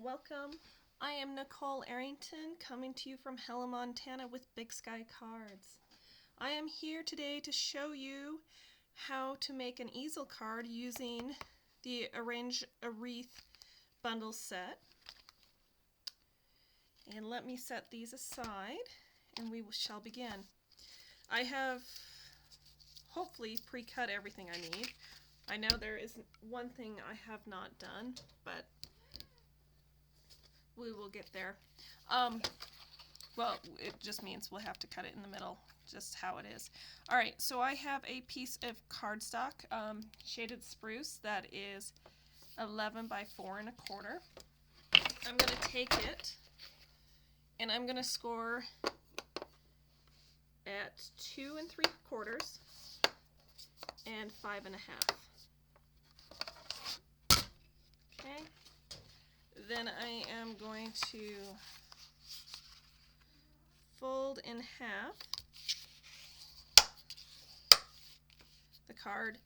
welcome. I am Nicole Arrington, coming to you from Hella, Montana with Big Sky Cards. I am here today to show you how to make an easel card using the Arrange a Wreath bundle set. And let me set these aside and we shall begin. I have hopefully pre-cut everything I need. I know there is one thing I have not done, but we will get there. Well, it just means we'll have to cut it in the middle, just how it is. Alright, so I have a piece of cardstock, shaded spruce, that is 11 by 4 1/4. I'm going to take it and I'm going to score at 2 3/4 and 5 1/2. Okay. Then I am going to fold in half the card,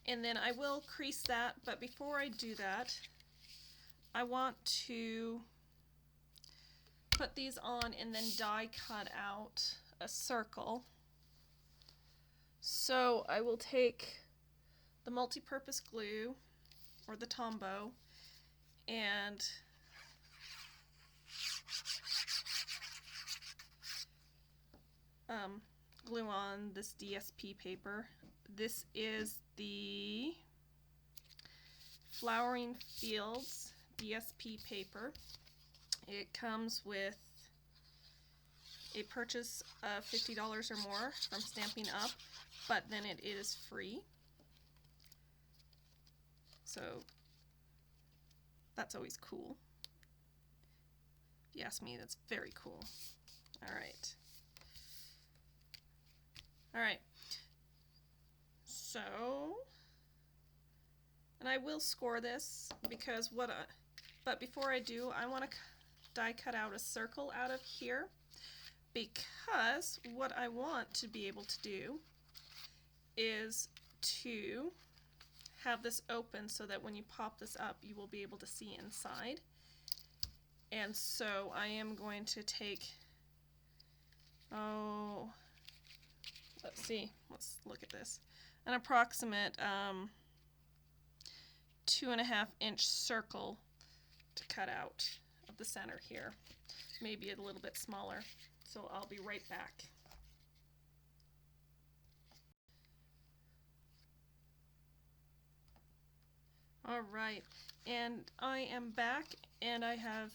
and then I will crease that, but before I do that, I want to put these on and then die cut out a circle. So I will take the multi-purpose glue, or the Tombow, and glue on this DSP paper. This is the Flowering Fields DSP paper. It comes with a purchase of $50 or more from Stampin' Up, but then it is free. So that's always cool. If you ask me, that's very cool. Alright. Alright. So, and I will score this because but before I do, I want to die cut out a circle out of here, because what I want to be able to do is to have this open so that when you pop this up, you will be able to see inside. And so I am going to take, let's look at this, an approximate 2.5 inch circle to cut out of the center here, maybe a little bit smaller. So I'll be right back. Alright, and I am back, and I have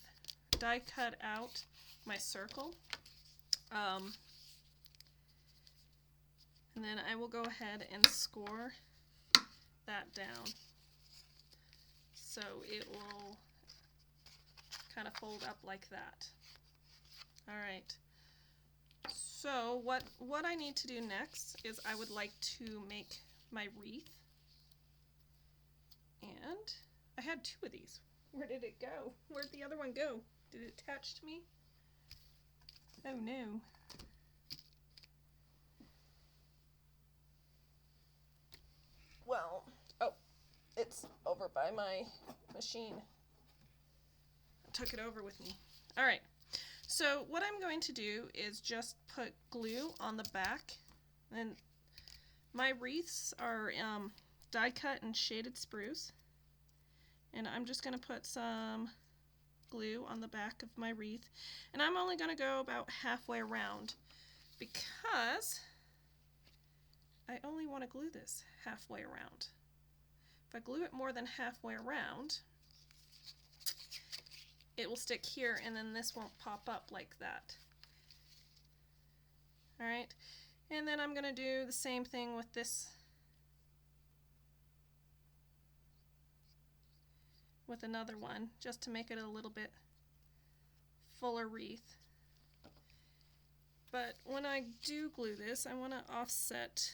die cut out my circle. And then I will go ahead and score that down. So it will kind of fold up like that. Alright, so what I need to do next is I would like to make my wreath. And I had 2 of these. Where did it go? Where'd the other one go? Did it attach to me? Oh no. Well, oh, it's over by my machine. I took it over with me. Alright, so what I'm going to do is just put glue on the back. And my wreaths are die cut and shaded spruce, and I'm just going to put some glue on the back of my wreath, and I'm only going to go about halfway around because I only want to glue this halfway around. If I glue it more than halfway around, it will stick here and then this won't pop up like that. Alright, and then I'm going to do the same thing with this, with another one, just to make it a little bit fuller wreath. But when I do glue this, I want to offset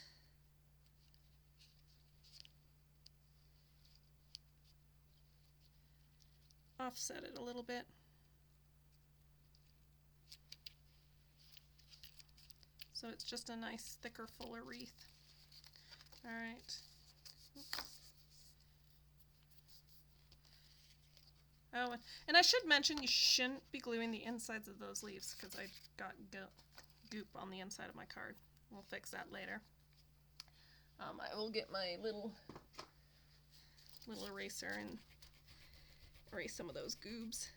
it a little bit. So it's just a nice thicker, fuller wreath. Alright. Oh, and I should mention you shouldn't be gluing the insides of those leaves because I got goop on the inside of my card. We'll fix that later. I will get my little eraser and erase some of those goobs.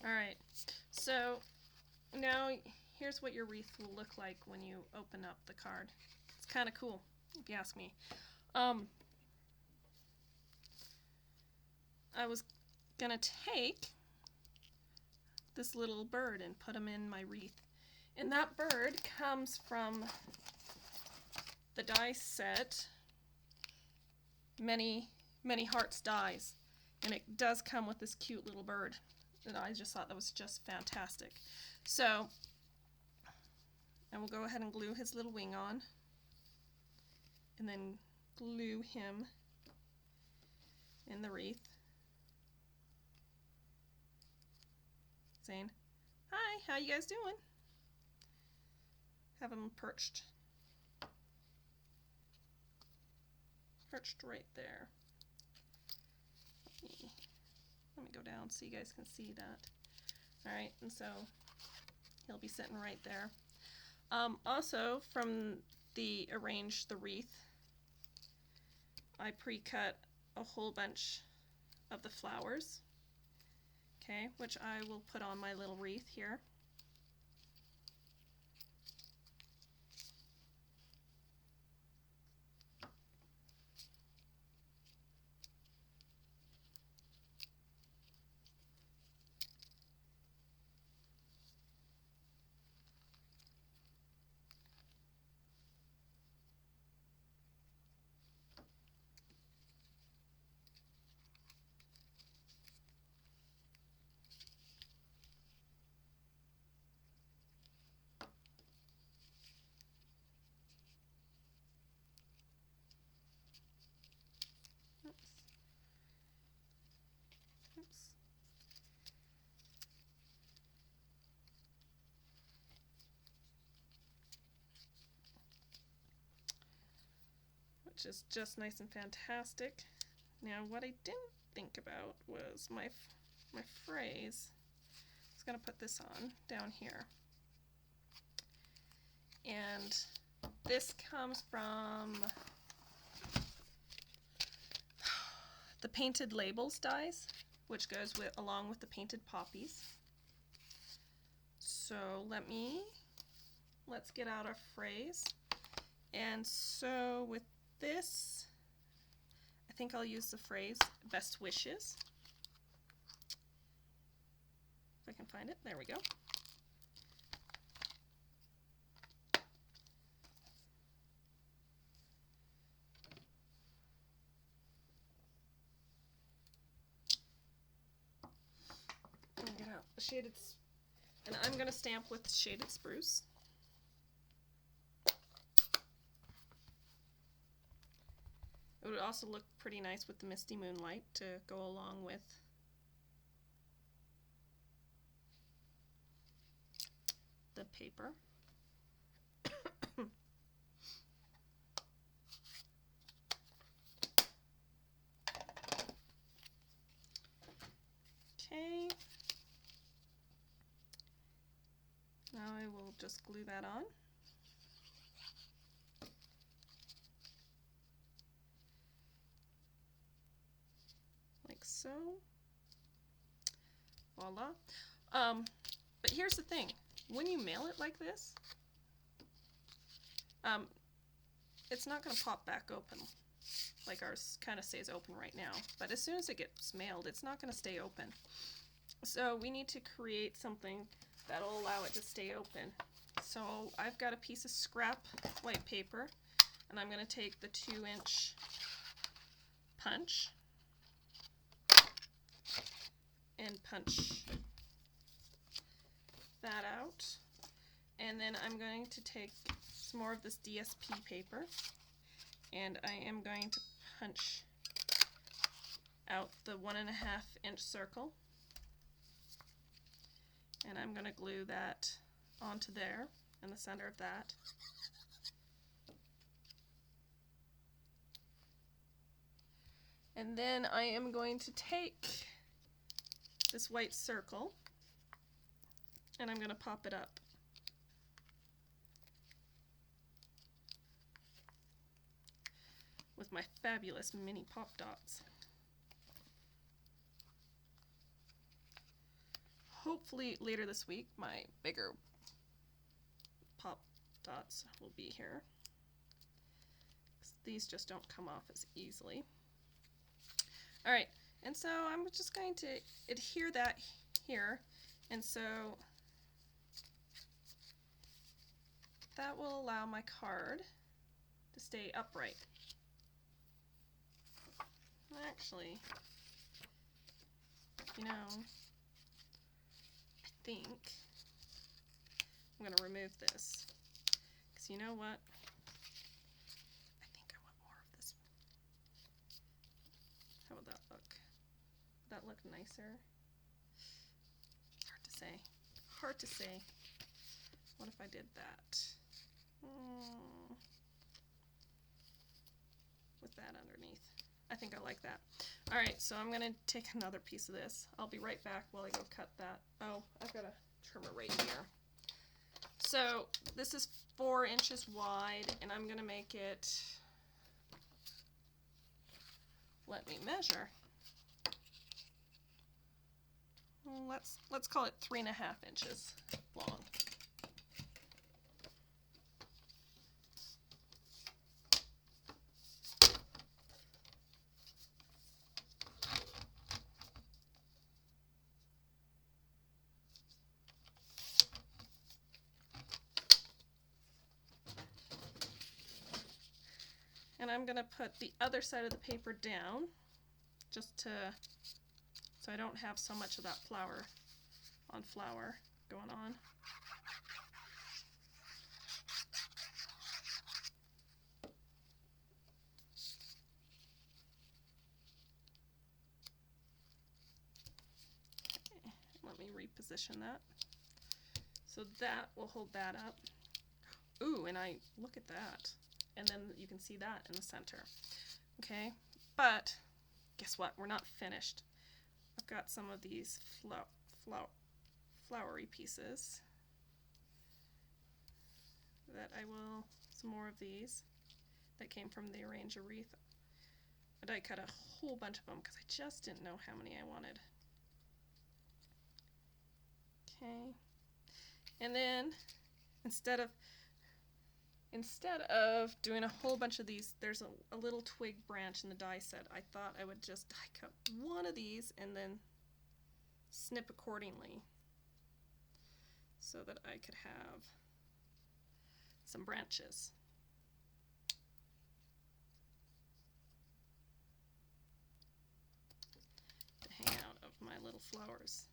Alright, so now here's what your wreath will look like when you open up the card. It's kind of cool, if you ask me. I was gonna take this little bird and put him in my wreath. And that bird comes from the die set Many Hearts Dies. And it does come with this cute little bird. And I just thought that was just fantastic. So, I will go ahead and glue his little wing on. And then glue him in the wreath. Saying, "Hi, how you guys doing?" Have him perched right there. Let me go down so you guys can see that. Alright, and so he'll be sitting right there. Also, from the Arrange the Wreath, I pre-cut a whole bunch of the flowers, okay, which I will put on my little wreath here. Oops. Which is just nice and fantastic. Now, what I didn't think about was my phrase. I was going to put this on down here. And this comes from the Painted Labels dies, which goes along with the Painted Poppies. So let's get out our phrase. And so with this, I think I'll use the phrase Best Wishes. If I can find it, there we go. Get out the shaded, and I'm going to stamp with shaded spruce. It would also look pretty nice with the Misty Moonlight to go along with the paper. Okay. Now I will just glue that on. Like so. Voila. But here's the thing. When you mail it like this, it's not going to pop back open like ours kind of stays open right now. But as soon as it gets mailed, it's not going to stay open. So we need to create something that'll allow it to stay open. So I've got a piece of scrap white paper, and I'm going to take the 2-inch punch and punch that out. And then I'm going to take some more of this DSP paper, and I am going to punch out the 1.5-inch circle. And I'm going to glue that onto there, in the center of that. And then I am going to take this white circle and I'm going to pop it up. With my fabulous mini pop dots. Hopefully later this week my bigger pop dots will be here. These just don't come off as easily. Alright, and so I'm just going to adhere that here, and so that will allow my card to stay upright. Actually, you know, I think I'm going to remove this, because you know what? I think I want more of this. How would that look? Would that look nicer? It's hard to say. Hard to say. What if I did that? With that underneath. I think I like that. Alright, so I'm going to take another piece of this. I'll be right back while I go cut that. Oh, I've got a trimmer right here. So this is 4 inches wide, and I'm going to make it, let me measure. Let's call it 3.5 inches long. And I'm going to put the other side of the paper down, just to, so I don't have so much of that flower on flower going on. Okay, let me reposition that. So that will hold that up. Ooh, and I, look at that. And then you can see that in the center. Okay, but guess what? We're not finished. I've got some of these flowery pieces that I will, some more of these that came from the Arrange a Wreath. I die cut a whole bunch of them because I just didn't know how many I wanted. Okay, and then instead of doing a whole bunch of these, there's a little twig branch in the die set. I thought I would just die cut one of these and then snip accordingly so that I could have some branches. To hang out of my little flowers.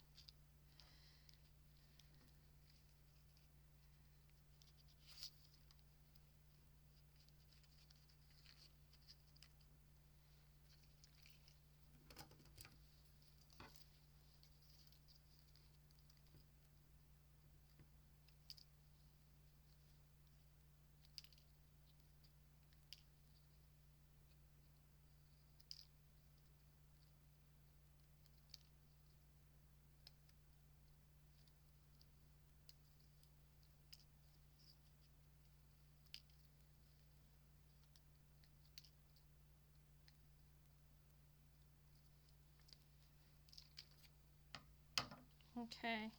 Okay,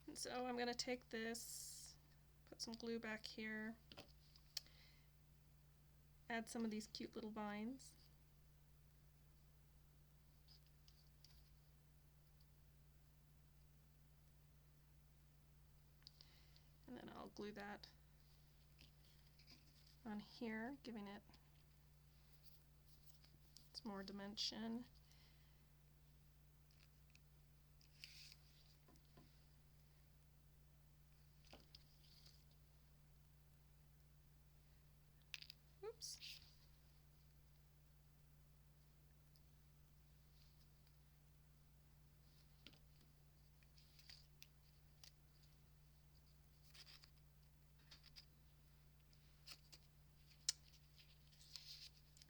and so I'm going to take this, put some glue back here, add some of these cute little vines. And then I'll glue that on here, giving it some more dimension. Oops.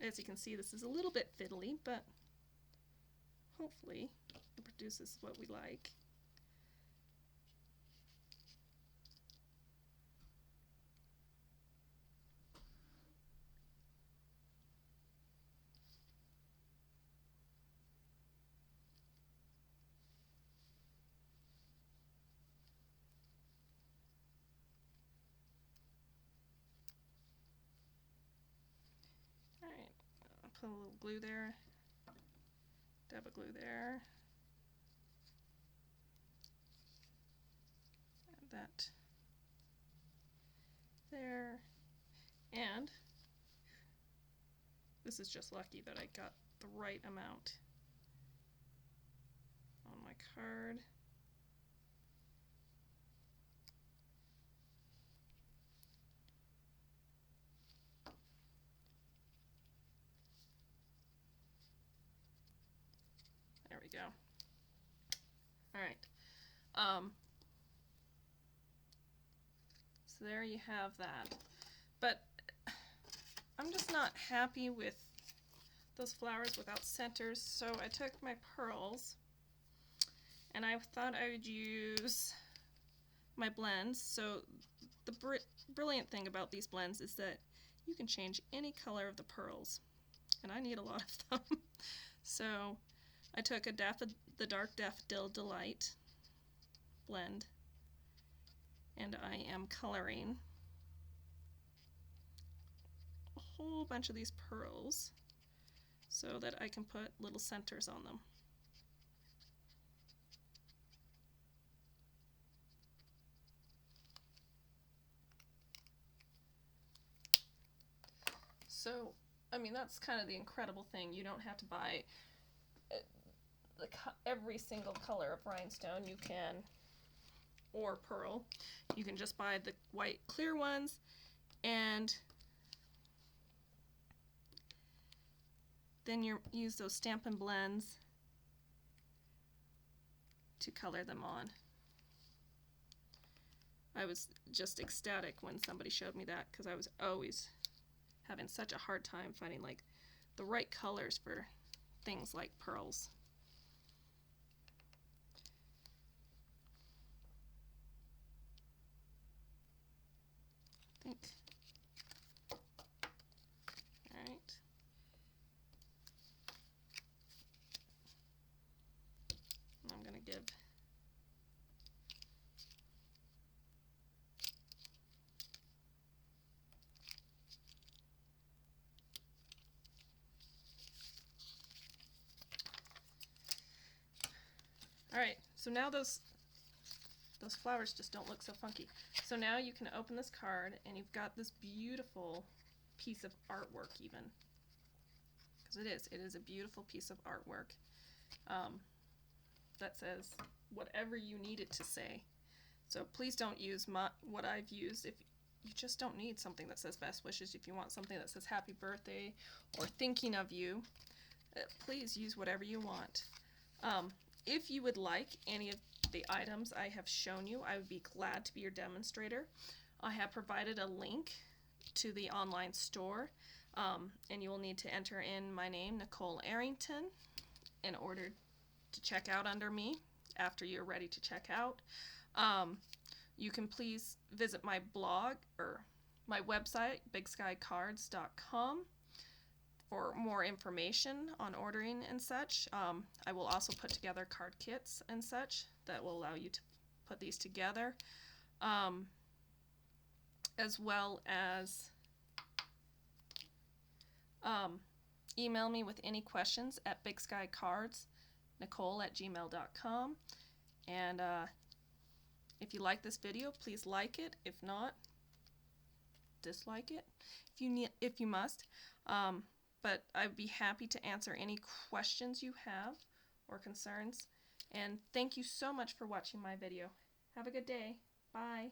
As you can see, this is a little bit fiddly, but hopefully it produces what we like. Alright, I'll put a little glue there, dab of glue there, add that there, and this is just lucky that I got the right amount on my card. There we go. Alright. So there you have that. But I'm just not happy with those flowers without centers, so I took my pearls and I thought I would use my blends. So the brilliant thing about these blends is that you can change any color of the pearls, and I need a lot of them. So I took the Dark Daffodil Delight blend, and I am coloring a whole bunch of these pearls so that I can put little centers on them. So, I mean, that's kind of the incredible thing. You don't have to buy every single color of rhinestone. You can, or pearl. You can just buy the white clear ones and then you use those Stampin' blends to color them on. I was just ecstatic when somebody showed me that, because I was always having such a hard time finding like the right colors for things like pearls. I think. Alright. I'm going to give Alright, so now those flowers just don't look so funky. So now you can open this card and you've got this beautiful piece of artwork even. Because it is a beautiful piece of artwork that says whatever you need it to say. So please don't use what I've used. If you just don't need something that says best wishes. If you want something that says happy birthday or thinking of you, please use whatever you want. If you would like any of the items I have shown you, I would be glad to be your demonstrator. I have provided a link to the online store, and you will need to enter in my name, Nicole Arrington, in order to check out under me after you're ready to check out. You can please visit my blog or my website, bigskycards.com, for more information on ordering and such. I will also put together card kits and such that will allow you to put these together, as well as email me with any questions at bigskycards@nicole@gmail.com. And if you like this video, please like it. If not, dislike it if you must. But I'd be happy to answer any questions you have or concerns. And thank you so much for watching my video. Have a good day. Bye.